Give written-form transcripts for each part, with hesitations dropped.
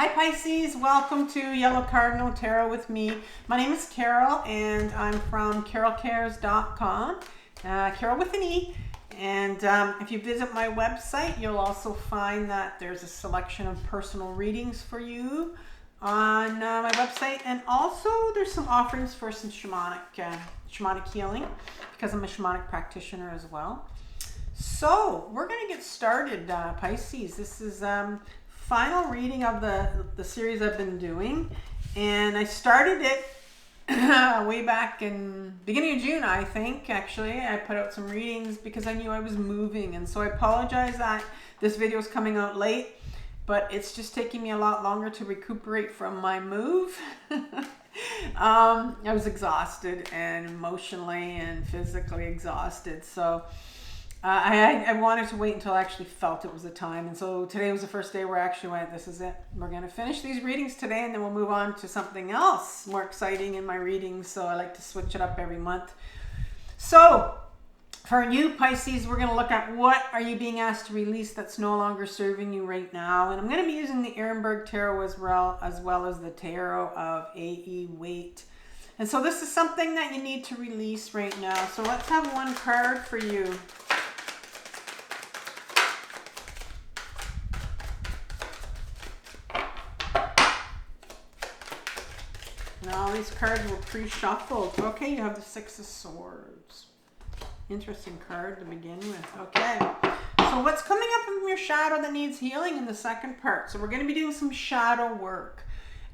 Hi Pisces, welcome to Yellow Cardinal Tarot with me. My name is Carole and I'm from carolecares.com, Carole with an E. And if you visit my website, you'll also find that there's a selection of personal readings for you on my website. And also there's some offerings for some shamanic healing because I'm a shamanic practitioner as well. So we're going to get started, Pisces. This is final reading of the series I've been doing, and I started it way back in beginning of June, I think. Actually, I put out some readings because I knew I was moving, and so I apologize that this video is coming out late, but it's just taking me a lot longer to recuperate from my move. I was exhausted and emotionally and physically exhausted, so I wanted to wait until I actually felt it was the time. And so today was the first day where I actually went, this is it. We're going to finish these readings today and then we'll move on to something else more exciting in my readings. So I like to switch it up every month. So for you Pisces, we're going to look at what are you being asked to release that's no longer serving you right now. And I'm going to be using the Ehrenberg Tarot as well as the Tarot of A.E. Waite. And so this is something that you need to release right now. So let's have one card for you. Now these cards were pre-shuffled. Okay, you have the Six of Swords. Interesting card to begin with. Okay, so what's coming up from your shadow that needs healing in the second part? So we're going to be doing some shadow work.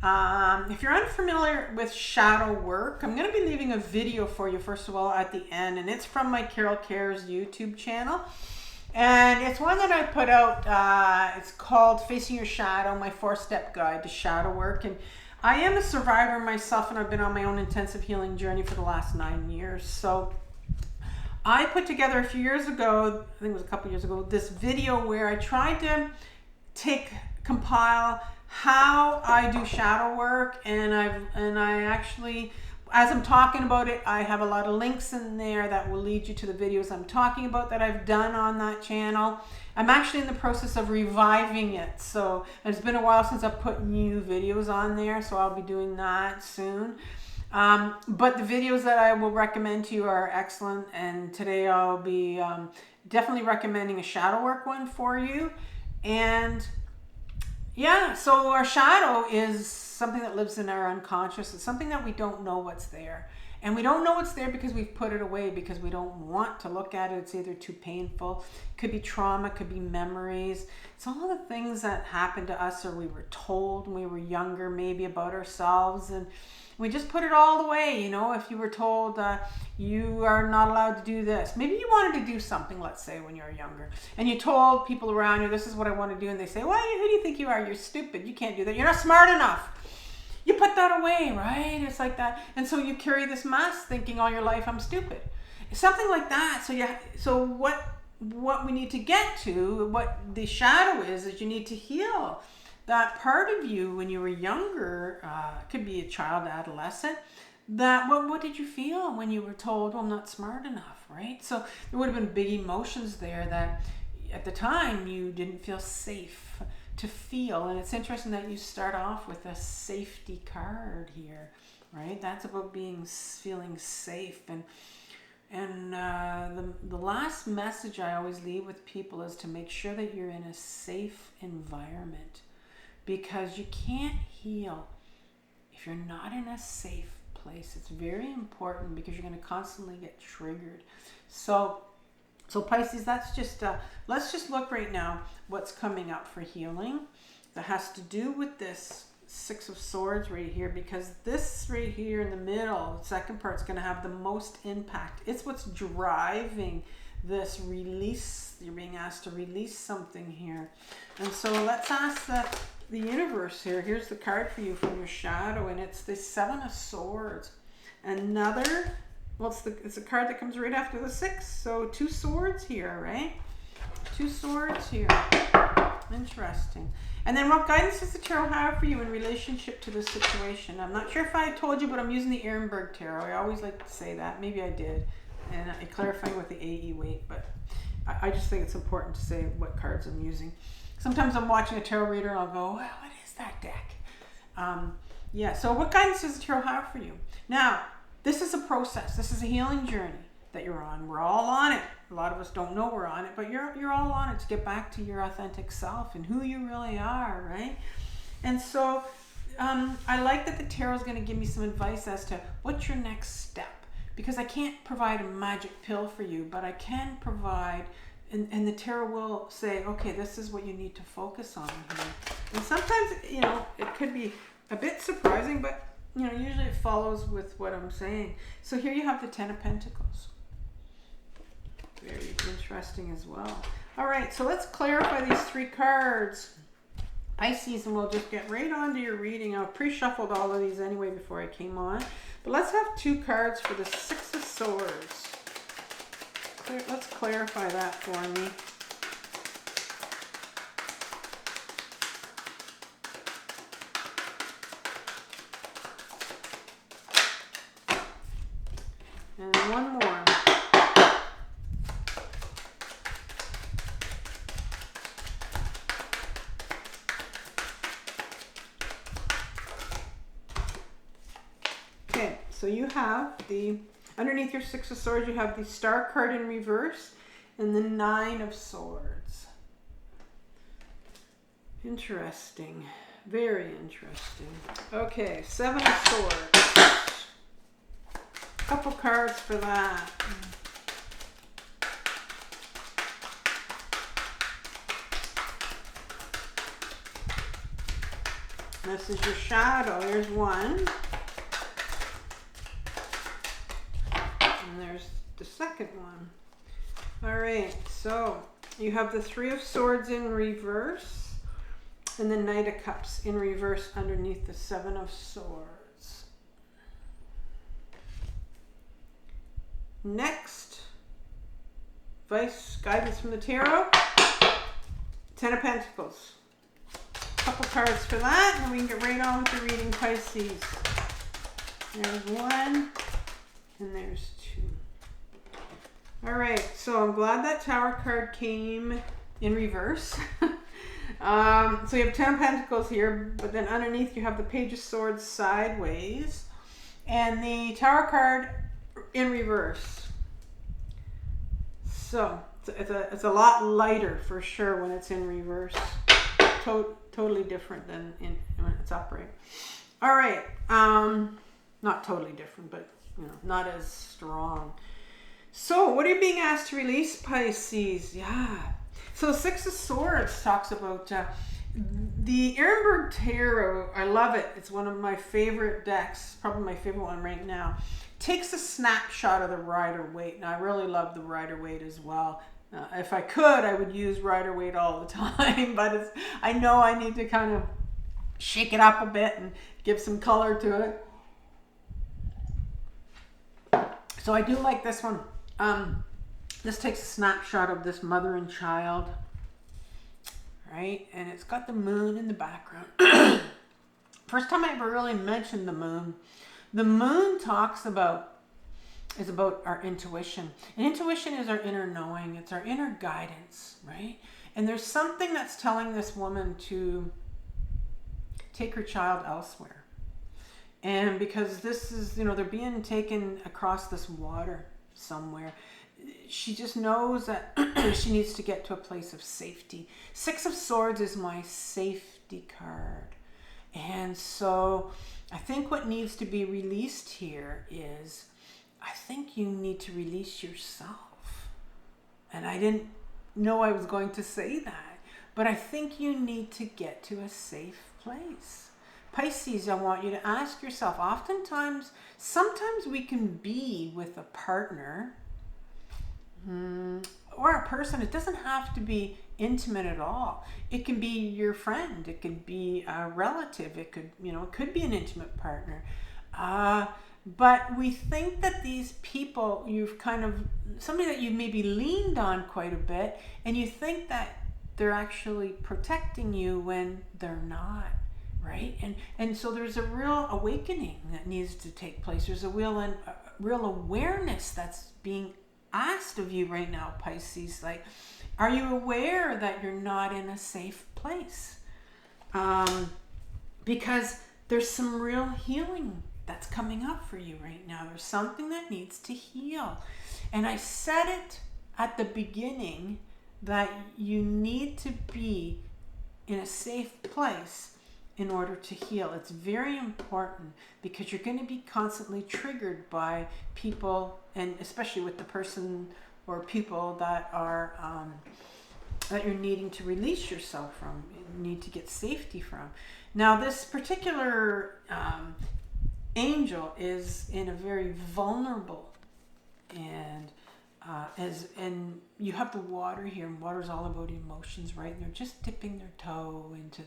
If you're unfamiliar with shadow work, I'm going to be leaving a video for you first of all at the end, and it's from my Carole Cares YouTube channel. And it's one that I put out. It's called Facing Your Shadow, my 4-step guide to shadow work. And I am a survivor myself, and I've been on my own intensive healing journey for the last 9 years. So I put together a few years ago, I think it was a couple years ago, this video where I tried to compile how I do shadow work, and I actually, as I'm talking about it, I have a lot of links in there that will lead you to the videos I'm talking about that I've done on that channel. I'm actually in the process of reviving it. So it's been a while since I've put new videos on there, so I'll be doing that soon. But the videos that I will recommend to you are excellent, and today I'll be definitely recommending a shadow work one for you. And yeah, so our shadow is something that lives in our unconscious. It's something that we don't know what's there. And we don't know what's there because we've put it away because we don't want to look at it. It's either too painful, could be trauma, could be memories. It's all the things that happened to us or we were told when we were younger maybe about ourselves, and we just put it all away. You know, if you were told you are not allowed to do this. Maybe you wanted to do something, let's say, when you were younger, and you told people around you, this is what I want to do, and they say, well, who do you think you are? You're stupid. You can't do that. You're not smart enough. You put that away, right? It's like that. And so you carry this mask thinking all your life, I'm stupid. Something like that. So what we need to get to, what the shadow is you need to heal that part of you when you were younger. Could be a child, adolescent. That what did you feel when you were told, well, I'm not smart enough, right? So there would have been big emotions there that at the time you didn't feel safe to feel. And it's interesting that you start off with a safety card here, right? That's about feeling safe. And the last message I always leave with people is to make sure that you're in a safe environment, because you can't heal if you're not in a safe place. It's very important because you're going to constantly get triggered. So Pisces, that's just let's just look right now what's coming up for healing that has to do with this Six of Swords right here, because this right here in the middle, the second part, is going to have the most impact. It's what's driving this release. You're being asked to release something here. And so let's ask the universe here. Here's the card for you from your shadow, and it's the Seven of Swords. Well, it's a card that comes right after the 6. So 2 swords here, right? 2 swords here. Interesting. And then what guidance does the tarot have for you in relationship to this situation? I'm not sure if I told you, but I'm using the Ehrenberg Tarot. I always like to say that. Maybe I did. And clarifying with the A.E. Waite, but I just think it's important to say what cards I'm using. Sometimes I'm watching a tarot reader and I'll go, well, what is that deck. Yeah, so what guidance does the tarot have for you? Now, this is a process. This is a healing journey that you're on. We're all on it. A lot of us don't know we're on it, but you're all on it to get back to your authentic self and who you really are, right? And so I like that the tarot is going to give me some advice as to what's your next step, because I can't provide a magic pill for you, but I can provide, and the tarot will say, okay, this is what you need to focus on here. And sometimes, you know, it could be a bit surprising, but, you know, usually it follows with what I'm saying. So here you have the Ten of Pentacles. Very interesting as well. All right, so let's clarify these three cards, Pisces, and we'll just get right on to your reading. I pre-shuffled all of these anyway before I came on. But let's have two cards for the Six of Swords. Let's clarify that for me. And one more. Okay, so you have underneath your Six of Swords, you have the Star card in reverse and the Nine of Swords. Interesting. Very interesting. Okay, Seven of Swords. Couple cards for that. This is your shadow. There's one. And there's the second one. All right, so you have the Three of Swords in reverse and the Knight of Cups in reverse underneath the Seven of Swords. Next, advice, guidance from the tarot, Ten of Pentacles. Couple cards for that, and we can get right on with the reading, Pisces. There's one, and there's two. All right, so I'm glad that Tower card came in reverse. So you have Ten of Pentacles here, but then underneath you have the Page of Swords sideways, and the Tower card in reverse. So it's a lot lighter for sure when it's in reverse. Totally different than when it's upright. All right, not totally different, but you know, not as strong. So what are you being asked to release, Pisces? Yeah. So Six of Swords talks about the Ehrenberg Tarot. I love it. It's one of my favorite decks, probably my favorite one right now. Takes a snapshot of the Rider-Waite, and I really love the Rider-Waite as well. If I could, I would use Rider-Waite all the time, but I know I need to kind of shake it up a bit and give some color to it. So I do like this one. This takes a snapshot of this mother and child, right? And it's got the moon in the background. First time I ever really mentioned the moon. The moon is about our intuition. And intuition is our inner knowing. It's our inner guidance, right? And there's something that's telling this woman to take her child elsewhere. And because this is, you know, they're being taken across this water somewhere. She just knows that she needs to get to a place of safety. Six of Swords is my safety card. And so I think what needs to be released here is, I think you need to release yourself. And I didn't know I was going to say that, but I think you need to get to a safe place. Pisces, I want you to ask yourself, sometimes we can be with a partner or a person. It doesn't have to be intimate at all. It can be your friend. It could be a relative. It could be an intimate partner. But we think that these people, somebody that you've maybe leaned on quite a bit, and you think that they're actually protecting you when they're not, right? And so there's a real awakening that needs to take place. There's a real awareness that's being asked of you right now, Pisces. Like, are you aware that you're not in a safe place? because there's some real healing that's coming up for you right now. There's something that needs to heal. And I said it at the beginning that you need to be in a safe place in order to heal. It's very important because you're going to be constantly triggered by people, and especially with the person or people that are that you're needing to release yourself from, you need to get safety from. Now, this particular angel is in a very vulnerable and and you have the water here, and water is all about emotions, right? And they're just dipping their toe into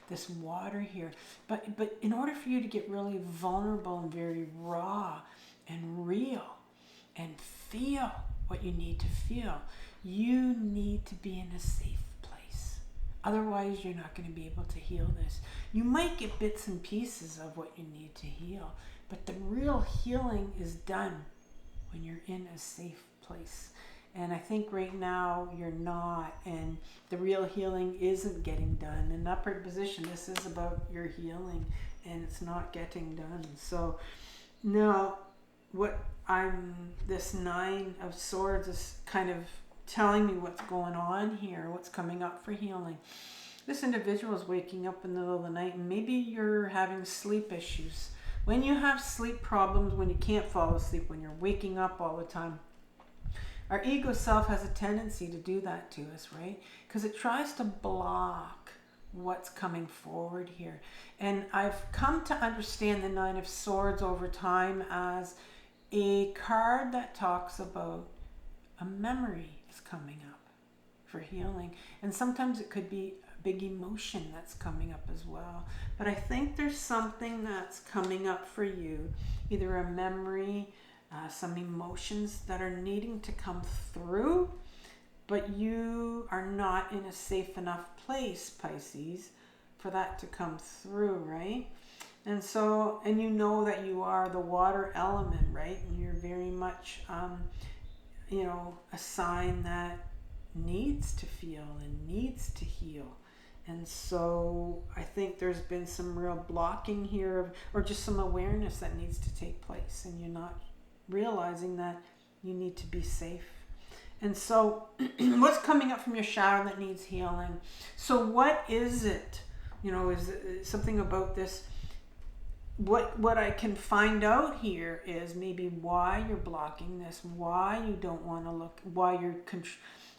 this water here. But in order for you to get really vulnerable and very raw and real and feel what you need to feel, you need to be in a safe place. Otherwise, you're not going to be able to heal this. You might get bits and pieces of what you need to heal, but the real healing is done when you're in a safe place. And I think right now you're not, and the real healing isn't getting done. In upright position, this is about your healing, and it's not getting done. So now this Nine of Swords is kind of telling me what's going on here, what's coming up for healing. This individual is waking up in the middle of the night, and maybe you're having sleep issues. When you have sleep problems, when you can't fall asleep, when you're waking up all the time, our ego self has a tendency to do that to us, right? Because it tries to block what's coming forward here. And I've come to understand the Nine of Swords over time as a card that talks about a memory is coming up for healing. And sometimes it could be a big emotion that's coming up as well. But I think there's something that's coming up for you, either a memory, some emotions that are needing to come through, but you are not in a safe enough place, Pisces, for that to come through, right? And so, and you know that you are the water element, right? And you're very much, a sign that needs to feel and needs to heal. And so I think there's been some real blocking here, or just some awareness that needs to take place, and you're not realizing that you need to be safe. And so what's coming up from your shadow that needs healing? So what is it? Is it something about this? What I can find out here is maybe why you're blocking this, why you don't want to look, why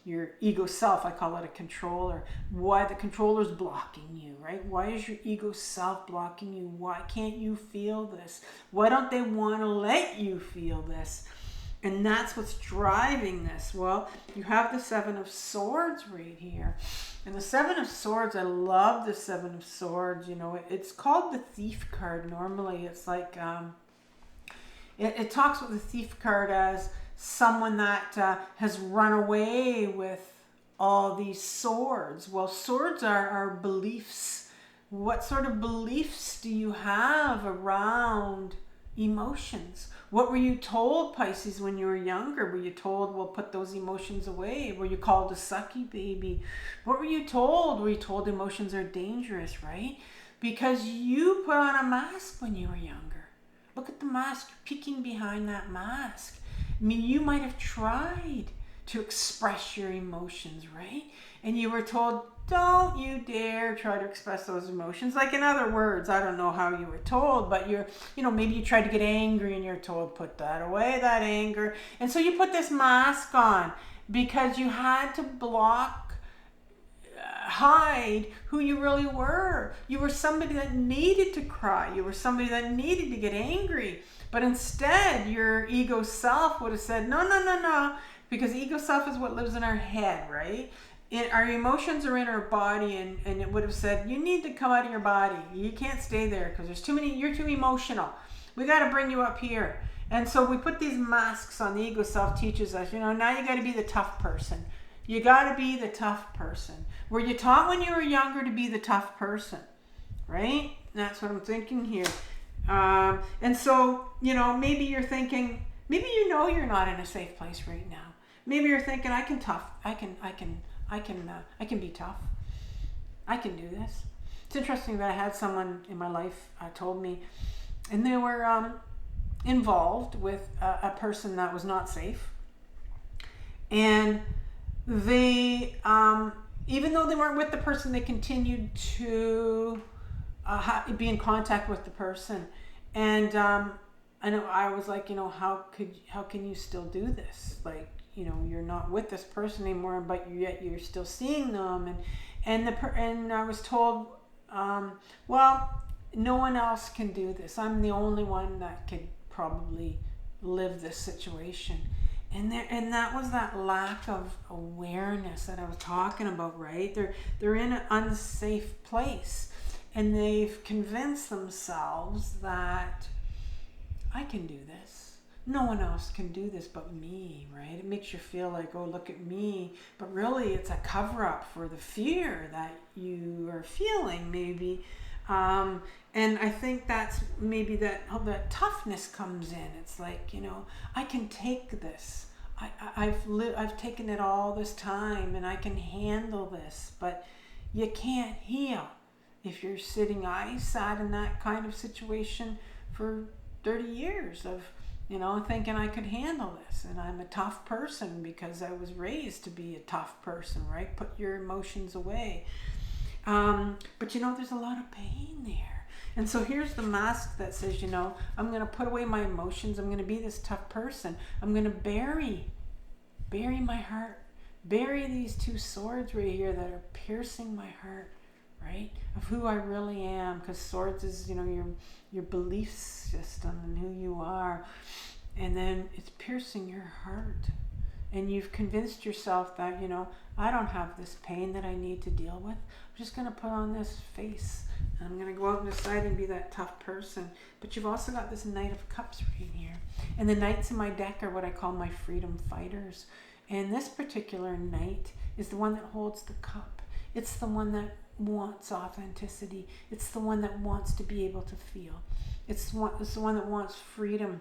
your ego self, I call it a controller, why the controller's blocking you, right? Why is your ego self blocking you? Why can't you feel this? Why don't they want to let you feel this? And that's what's driving this. Well, you have the Seven of Swords right here. And the Seven of Swords, I love the Seven of Swords. It's called the Thief card. Normally it's like, it talks with the Thief card as someone that has run away with all these swords. Well, swords are beliefs. What sort of beliefs do you have around emotions? What were you told, Pisces, when you were younger? Were you told, well, put those emotions away? Were you called a sucky baby? What were you told? Were you told emotions are dangerous, right? Because you put on a mask when you were younger. Look at the mask, peeking behind that mask. I mean, you might have tried to express your emotions, right? And you were told, don't you dare try to express those emotions. Like, in other words, I don't know how you were told, but maybe you tried to get angry and you're told, put that away, that anger. And so you put this mask on because you had to hide who you really were. You were somebody that needed to cry. You were somebody that needed to get angry. But instead, your ego self would have said, no, because ego self is what lives in our head, right? Our emotions are in our body, and it would have said, you need to come out of your body. You can't stay there because you're too emotional. We got to bring you up here. And so we put these masks on. The ego self teaches us, now you got to be the tough person. You got to be the tough person. Were you taught when you were younger to be the tough person, right? That's what I'm thinking here. And so, maybe you're thinking, maybe you're not in a safe place right now. Maybe you're thinking, I can be tough. I can do this. It's interesting that I had someone in my life told me, and they were involved with a person that was not safe, and they, even though they weren't with the person, they continued to be in contact with the person. And I know I was like, how can you still do this? Like, you're not with this person anymore, but yet you're still seeing them. And I was told, well, no one else can do this. I'm the only one that could probably live this situation. And that was that lack of awareness that I was talking about, right? They're in an unsafe place, and they've convinced themselves that I can do this. No one else can do this but me, right? It makes you feel like, oh, look at me. But really, it's a cover-up for the fear that you are feeling, maybe. And I think that's maybe that toughness comes in. It's like, I can take this. I've taken it all this time, and I can handle this. But you can't heal if you're sitting. I sat in that kind of situation for 30 years of, thinking I could handle this, and I'm a tough person because I was raised to be a tough person, right? Put your emotions away. But there's a lot of pain there. And so here's the mask that says, I'm going to put away my emotions. I'm going to be this tough person. I'm going to bury my heart. Bury these two swords right here that are piercing my heart, right? Of who I really am. Because swords is, your belief system and who you are. And then it's piercing your heart. And you've convinced yourself that, I don't have this pain that I need to deal with. I'm just going to put on this face. And I'm going to go out and decide and be that tough person. But you've also got this Knight of Cups right here. And the knights in my deck are what I call my freedom fighters. And this particular knight is the one that holds the cup. It's the one that wants authenticity. It's the one that wants to be able to feel. It's the one that wants freedom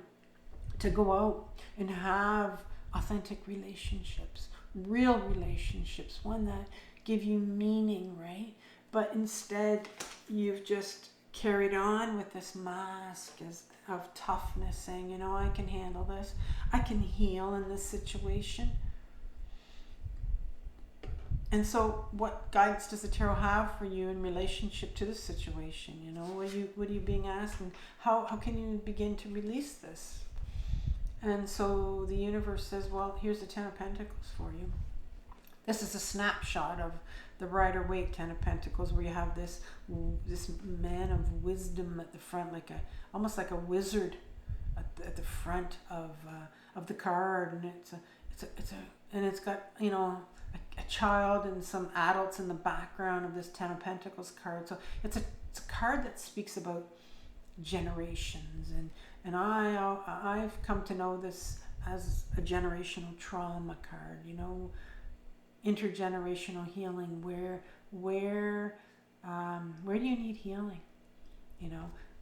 to go out and have authentic relationships, real relationships, one that give you meaning, right? But instead, you've just carried on with this mask of toughness, saying, I can handle this. I can heal in this situation. And so what guidance does the tarot have for you in relationship to this situation? What are you being asked? And how can you begin to release this? And so the universe says, well, here's the Ten of Pentacles for you. This is a snapshot of the Rider-Waite Ten of Pentacles, where you have this man of wisdom at the front, almost like a wizard at the front of the card, and it's got a child and some adults in the background of this Ten of Pentacles card. So it's a card that speaks about generations, and I've come to know this as a generational trauma card, intergenerational healing. Where do you need healing?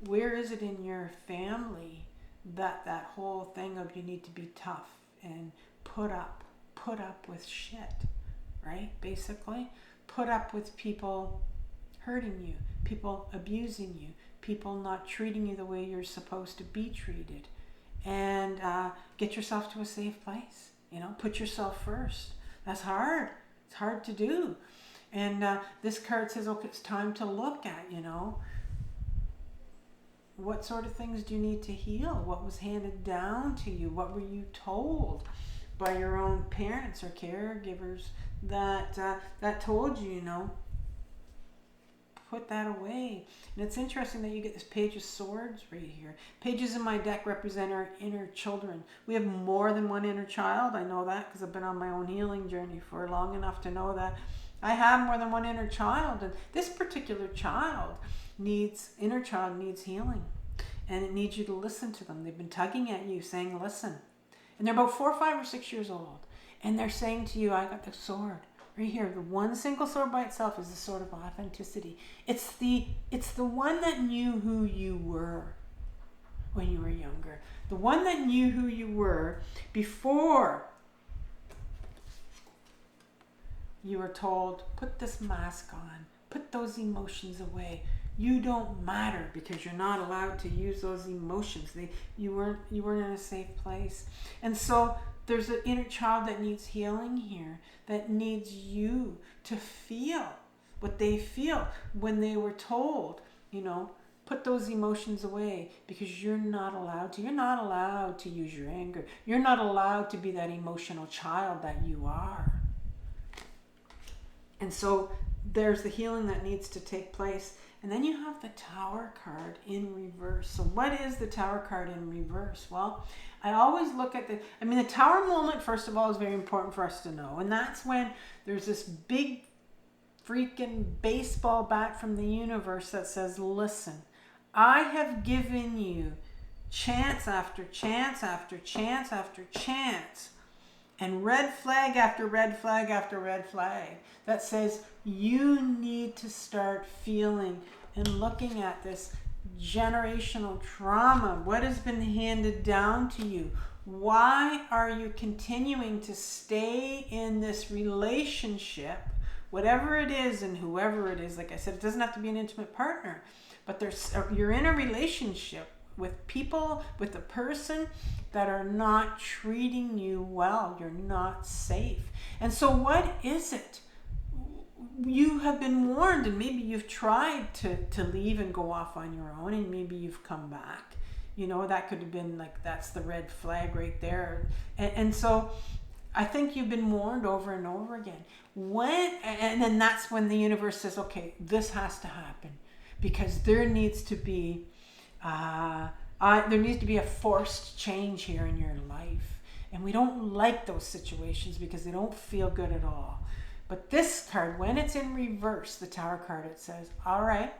Where is it in your family that whole thing of you need to be tough and put up with shit, right? Basically, put up with people hurting you, people abusing you, people not treating you the way you're supposed to be treated, and get yourself to a safe place. Put yourself first. That's hard. It's hard to do. And this card says, okay, it's time to look at, what sort of things do you need to heal? What was handed down to you? What were you told by your own parents or caregivers that told you, put that away? And it's interesting that you get this Page of Swords right here. Pages in my deck represent our inner children. We have more than one inner child. I know that because I've been on my own healing journey for long enough to know that I have more than one inner child. And this particular inner child needs healing. And it needs you to listen to them. They've been tugging at you, saying, listen. And they're about 4, 5, or 6 years old. And they're saying to you, I got the sword. Right here, the one single sword by itself is the sword of authenticity. It's the one that knew who you were when you were younger. The one that knew who you were before you were told, put this mask on, Put those emotions away. You don't matter because you're not allowed to use those emotions. You weren't in a safe place. And so there's an inner child that needs healing here, that needs you to feel what they feel when they were told, put those emotions away because you're not allowed to. You're not allowed to use your anger. You're not allowed to be that emotional child that you are. And so there's the healing that needs to take place. And then you have the Tower card in reverse. So what is the Tower card in reverse? Well, I always look at the Tower moment, first of all, is very important for us to know. And that's when there's this big freaking baseball bat from the universe that says, listen, I have given you chance after chance after chance after chance, and red flag after red flag after red flag that says you need to start feeling and looking at this generational trauma. What has been handed down to you? Why are you continuing to stay in this relationship, whatever it is and whoever it is? Like I said, it doesn't have to be an intimate partner, but you're in a relationship with people, with a person that are not treating you well. You're not safe. And so what is it? You have been warned, and maybe you've tried to leave and go off on your own, and maybe you've come back. That could have been like, that's the red flag right there. And so I think you've been warned over and over again. And then that's when the universe says, okay, this has to happen, because there needs to be a forced change here in your life. And we don't like those situations because they don't feel good at all. But this card, when it's in reverse, the Tower card, it says, all right,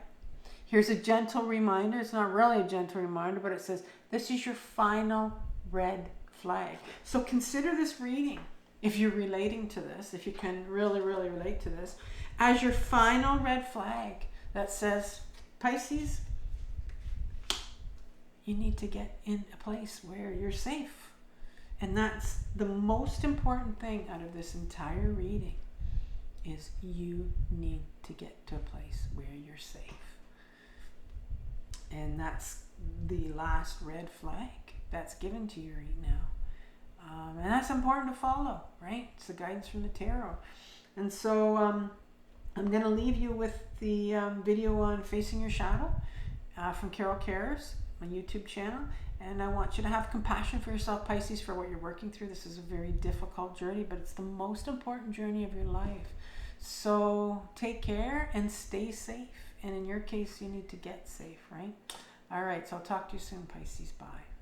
here's a gentle reminder. It's not really a gentle reminder, but it says, this is your final red flag. So consider this reading, if you're relating to this, if you can really, really relate to this, as your final red flag that says, Pisces, you need to get in a place where you're safe. And that's the most important thing out of this entire reading, is you need to get to a place where you're safe. And that's the last red flag that's given to you right now. And that's important to follow, right? It's the guidance from the tarot. And so I'm going to leave you with the video on Facing Your Shadow from Carole Cares, my YouTube channel. And I want you to have compassion for yourself, Pisces, for what you're working through. This is a very difficult journey, but it's the most important journey of your life. So take care and stay safe. And in your case, you need to get safe, right? All right, so I'll talk to you soon, Pisces. Bye.